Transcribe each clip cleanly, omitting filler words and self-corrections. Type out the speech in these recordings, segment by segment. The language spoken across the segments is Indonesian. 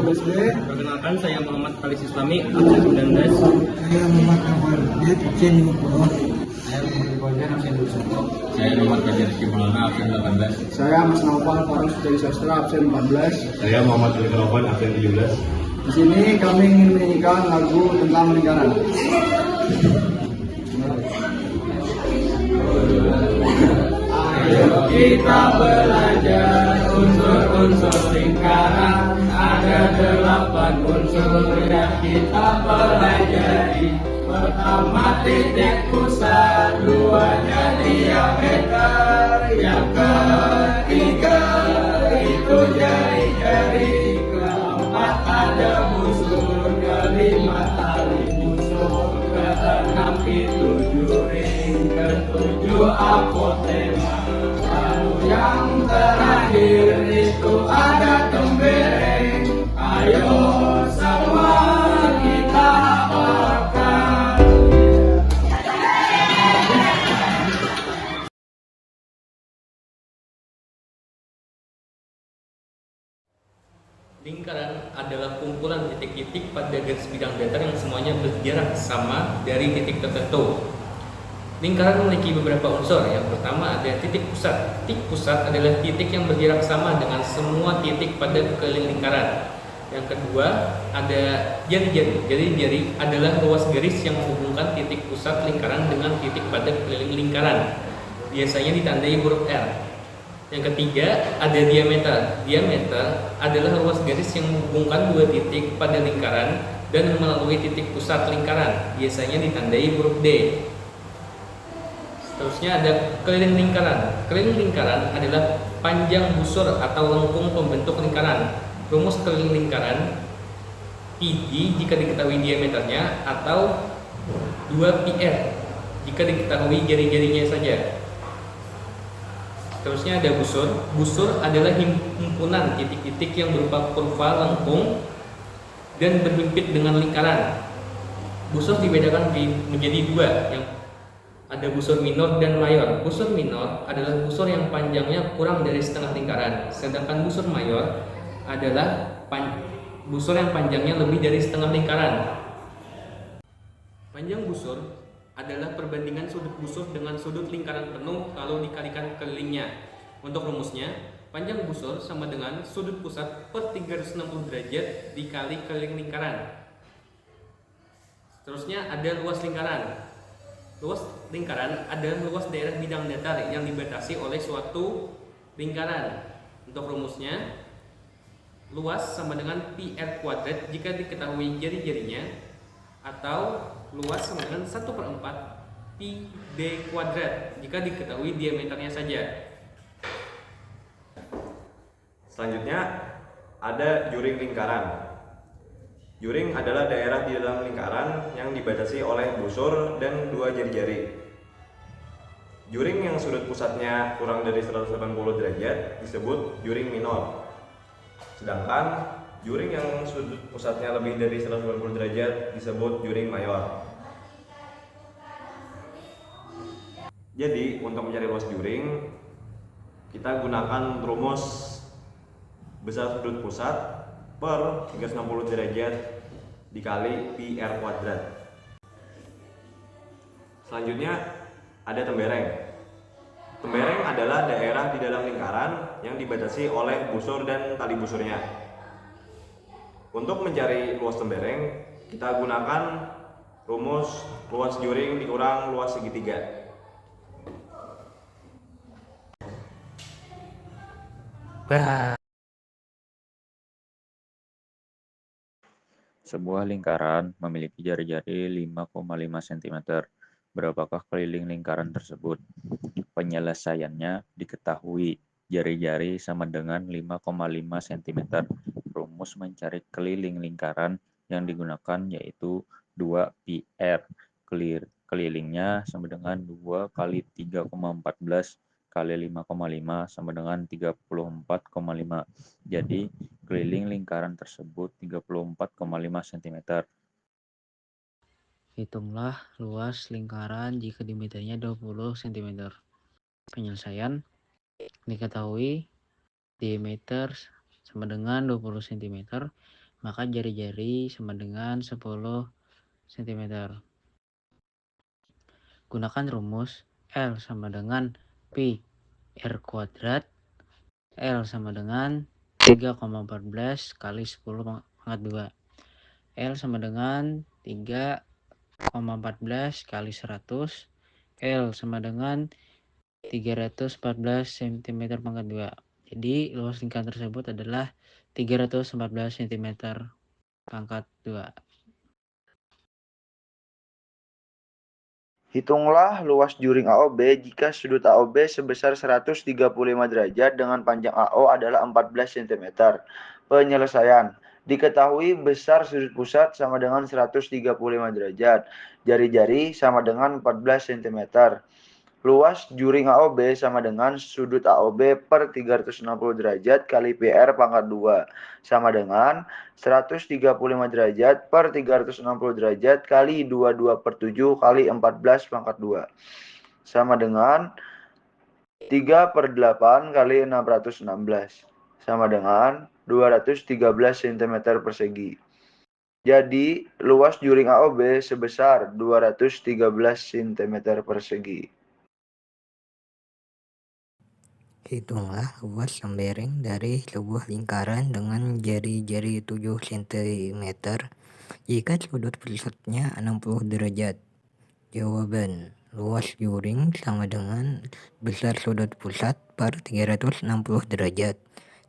12B. Perkenalkan, saya Muhammad Khalis Islami, absen 19. Saya Muhammad Ahmad Abid, absen 50. Saya Muhammad Iqbal, absen 21. Saya Muhammad Fajar Rizky Maulana, absen 18. Saya Mas Naufal Faruk dari Sastra, absen 14. Saya Muhammad Ali Karawan, absen 17. Di sini kami ingin menyanyikan lagu tentang lingkaran. Ayo kita belajar unsur-unsur lingkaran. Ada 8 unsur yang kita pelajari. Pertama titik pusat, duanya diameter. Yang ketiga itu jari-jari. Keempat ada busur, kelima tali busur. Keenam itu juring, ketujuh apotema. Lalu yang terakhir itu ada tembereng. Ayo semua kita hafalkan. Lingkaran adalah kumpulan titik-titik pada garis bidang datar yang semuanya berjarak sama dari titik tertentu. Lingkaran memiliki beberapa unsur. Yang pertama ada titik pusat. Titik pusat adalah titik yang berjarak sama dengan semua titik pada keliling lingkaran. Yang kedua ada jari-jari. Jari-jari adalah ruas garis yang menghubungkan titik pusat lingkaran dengan titik pada keliling lingkaran. Biasanya ditandai huruf R. Yang ketiga ada diameter. Diameter adalah ruas garis yang menghubungkan dua titik pada lingkaran dan melalui titik pusat lingkaran. Biasanya ditandai huruf D. Seterusnya ada keliling lingkaran. Keliling lingkaran adalah panjang busur atau lengkung pembentuk lingkaran. Rumus keliling lingkaran PG jika diketahui diameternya atau 2πr jika diketahui jari-jarinya saja. Seterusnya ada busur. Busur adalah himpunan titik-titik yang berupa kurva lengkung dan berhimpit dengan lingkaran. Busur dibedakan menjadi dua, yang ada busur minor dan mayor. Busur minor adalah busur yang panjangnya kurang dari setengah lingkaran, sedangkan busur mayor adalah busur yang panjangnya lebih dari setengah lingkaran. Panjang busur adalah perbandingan sudut busur dengan sudut lingkaran penuh kalau dikalikan kelilingnya. Untuk rumusnya, panjang busur sama dengan sudut pusat per 360 derajat dikali keliling lingkaran. Seterusnya ada luas lingkaran. Luas lingkaran adalah luas daerah bidang datar yang dibatasi oleh suatu lingkaran. Untuk rumusnya, luas sama dengan πr kuadrat jika diketahui jari-jarinya, atau luas sama dengan 1/4 pi d kuadrat jika diketahui diameternya saja. Selanjutnya ada juring lingkaran. Juring adalah daerah di dalam lingkaran yang dibatasi oleh busur dan dua jari-jari. Juring yang sudut pusatnya kurang dari 180 derajat disebut juring minor. Sedangkan juring yang sudut pusatnya lebih dari 180 derajat disebut juring mayor. Jadi untuk mencari luas juring, kita gunakan rumus besar sudut pusat per 360 derajat dikali πr kuadrat. Selanjutnya ada tembereng. Tembereng adalah daerah di dalam lingkaran yang dibatasi oleh busur dan tali busurnya. Untuk mencari luas tembereng, kita gunakan rumus luas juring dikurang luas segitiga. Sebuah lingkaran memiliki jari-jari 5,5 cm. Berapakah keliling lingkaran tersebut? Penyelesaiannya diketahui. Jari-jari sama dengan 5,5 cm. Rumus mencari keliling lingkaran yang digunakan yaitu 2πr. Kelilingnya sama dengan 2 kali 3,14 kali 5,5 sama dengan 34,5. Jadi keliling lingkaran tersebut 34,5 cm. Hitunglah luas lingkaran jika diameternya 20 cm. Penyelesaian diketahui diameter sama dengan 20 cm maka jari-jari sama dengan 10 cm. Gunakan rumus L sama dengan Pi R kuadrat. L sama dengan 3,14 kali 10 pangkat 2. L sama dengan 3,14 kali 100. L sama dengan 314 cm pangkat 2. Jadi luas lingkaran tersebut adalah 314 cm pangkat 2. Hitunglah luas juring AOB jika sudut AOB sebesar 135 derajat dengan panjang AO adalah 14 cm. Penyelesaian. Diketahui besar sudut pusat sama dengan 135 derajat. Jari-jari sama dengan 14 cm. Luas juring AOB sama dengan sudut AOB per 360 derajat kali PR pangkat 2 sama dengan 135 derajat per 360 derajat kali 22 per 7 kali 14 pangkat 2 sama dengan 3 per 8 kali 616 sama dengan 213 cm persegi. Jadi luas juring AOB sebesar 213 cm persegi. Hitunglah luas lembereng dari sebuah lingkaran dengan jari-jari 7 cm jika sudut pusatnya 60 derajat. Jawaban: luas juring sama dengan besar sudut pusat per 360 derajat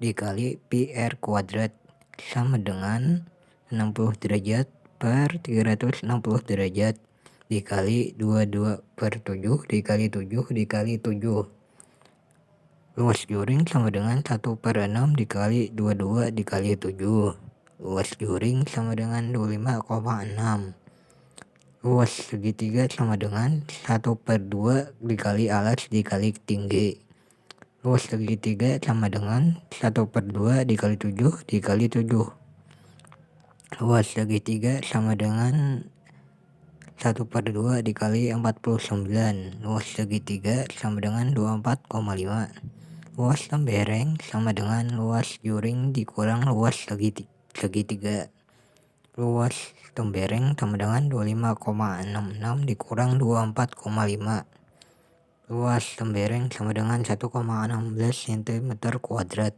dikali pi R kuadrat sama dengan 60 derajat per 360 derajat dikali 22 per 7 dikali 7 dikali 7. Luas juring sama dengan 1 per 6 dikali 22 dikali 7. Luas juring sama dengan 25,6. Luas segitiga sama dengan 1 per 2 dikali alas dikali tinggi. Luas segitiga sama dengan 1 per 2 dikali 7 dikali 7. Luas segitiga sama dengan 1 per 2 dikali 49. Luas segitiga sama dengan 24,5. Luas lembereng sama dengan luas juring dikurang luas segitiga. Luas lembereng sama dengan 25,66 dikurang 24,5. Luas lembereng sama dengan 1,16 cm kuadrat.